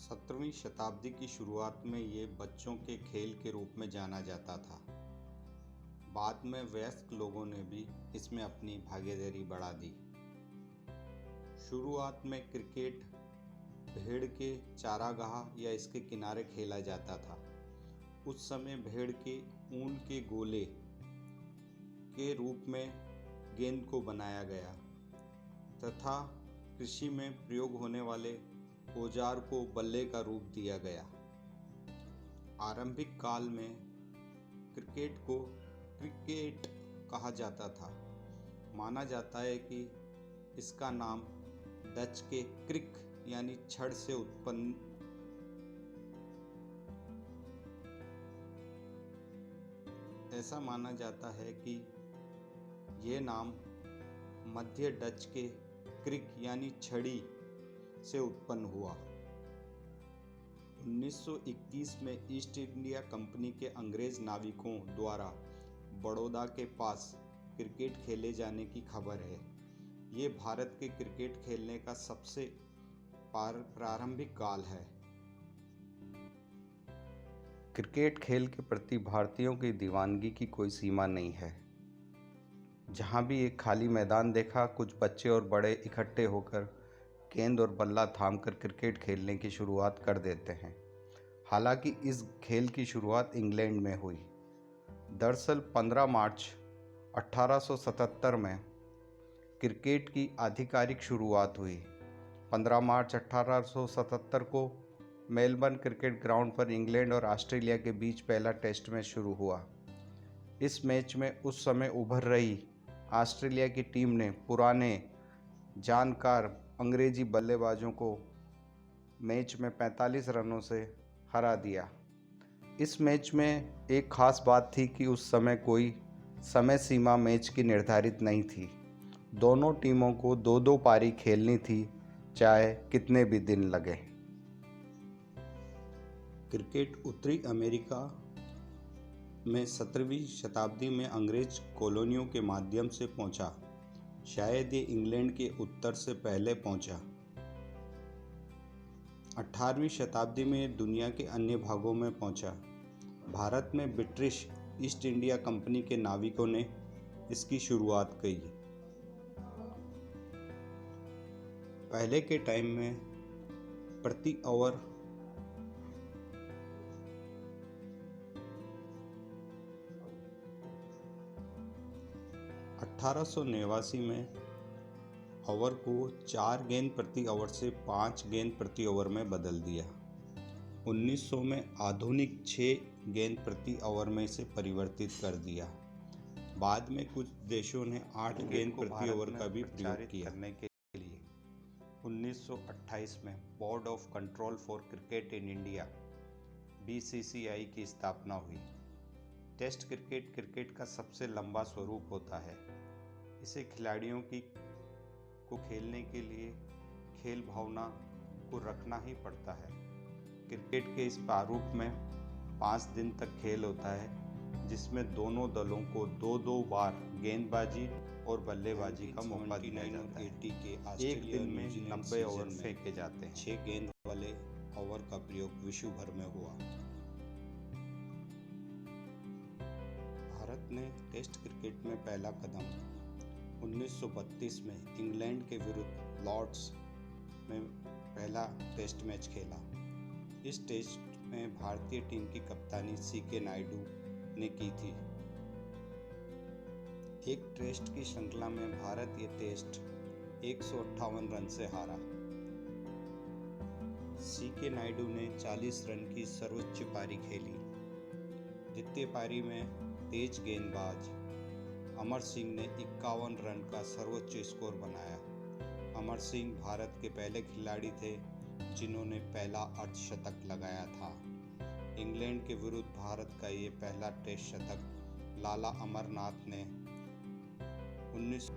17वीं शताब्दी की शुरुआत में ये बच्चों के खेल के रूप में जाना जाता था। बाद में वयस्क लोगों ने भी इसमें अपनी भागीदारी बढ़ा दी। शुरुआत में क्रिकेट भेड़ के चारागाह या इसके किनारे खेला जाता था। उस समय भेड़ के ऊन के गोले के रूप में गेंद को बनाया गया तथा कृषि में प्रयोग होने वाले औजार को बल्ले का रूप दिया गया। आरंभिक काल में क्रिकेट को क्रिकेट कहा जाता था। माना जाता है कि इसका नाम डच के क्रिक यानी छड़ से उत्पन्न ऐसा माना जाता है कि ये नाम मध्य डच के क्रिक यानी छड़ी से उत्पन्न हुआ। 1921 में ईस्ट इंडिया कंपनी के अंग्रेज नाविकों द्वारा बड़ौदा के पास क्रिकेट खेले जाने की खबर है। ये भारत के क्रिकेट खेलने का सबसे प्रारंभिक काल है। क्रिकेट खेल के प्रति भारतीयों की दीवानगी की कोई सीमा नहीं है। जहाँ भी एक खाली मैदान देखा, कुछ बच्चे और बड़े इकट्ठे होकर गेंद और बल्ला थामकर क्रिकेट खेलने की शुरुआत कर देते हैं। हालांकि इस खेल की शुरुआत इंग्लैंड में हुई। दरअसल 15 मार्च 1877 में क्रिकेट की आधिकारिक शुरुआत हुई। 15 मार्च 1877 को मेलबर्न क्रिकेट ग्राउंड पर इंग्लैंड और ऑस्ट्रेलिया के बीच पहला टेस्ट मैच शुरू हुआ। इस मैच में उस समय उभर रही ऑस्ट्रेलिया की टीम ने पुराने जानकार अंग्रेजी बल्लेबाजों को मैच में 45 रनों से हरा दिया। इस मैच में एक खास बात थी कि उस समय कोई समय सीमा मैच की निर्धारित नहीं थी। दोनों टीमों को 2-2 पारी खेलनी थी, चाहे कितने भी दिन लगे। क्रिकेट उत्तरी अमेरिका में 17वीं शताब्दी में अंग्रेज कॉलोनियों के माध्यम से पहुंचा। शायद ये इंग्लैंड के उत्तर से पहले पहुंचा। 18वीं शताब्दी में दुनिया के अन्य भागों में पहुंचा। भारत में ब्रिटिश ईस्ट इंडिया कंपनी के नाविकों ने इसकी शुरुआत की। पहले के टाइम में प्रति ओवर 1889 में ओवर को 4 गेंद प्रति ओवर से 5 गेंद प्रति ओवर में बदल दिया। 1900 में आधुनिक 6 गेंद प्रति ओवर में इसे परिवर्तित कर दिया। बाद में कुछ देशों ने 8 गेंद प्रति ओवर का भी प्रयोग किया। करने के लिए 1928 में board of control for cricket in India BCCI की स्थापना हुई। टेस्ट क्रिकेट क्रिकेट का सबसे लंबा स्वरूप होता है। इसे खिलाड़ियों को खेलने के लिए खेल भावना को रखना ही पड़ता है। क्रिकेट के इस प्रारूप में 5 दिन तक खेल होता है, जिसमें दोनों दलों को 2-2 बार गेंदबाजी और बल्लेबाजी का मौका दिया जाता है। एक दिन में 90 ओवर फेंके जाते हैं। 6 गेंद वाले ओवर का प्रयोग विश्व भर में हुआ। भारत ने टेस्ट क्रिकेट में पहला कदम 1932 में इंग्लैंड के विरुद्ध लॉर्ड्स में पहला टेस्ट मैच खेला। इस टेस्ट में भारतीय टीम की कप्तानी CK नायडू ने की थी। एक टेस्ट की श्रृंखला में भारत ये टेस्ट 158 रन से हारा। CK नायडू ने 40 रन की सर्वोच्च पारी खेली। द्वितीय पारी में तेज गेंदबाज अमर सिंह ने 51 रन का सर्वोच्च स्कोर बनाया। अमर सिंह भारत के पहले खिलाड़ी थे जिन्होंने पहला अर्धशतक लगाया था। इंग्लैंड के विरुद्ध भारत का ये पहला टेस्ट शतक लाला अमरनाथ ने 19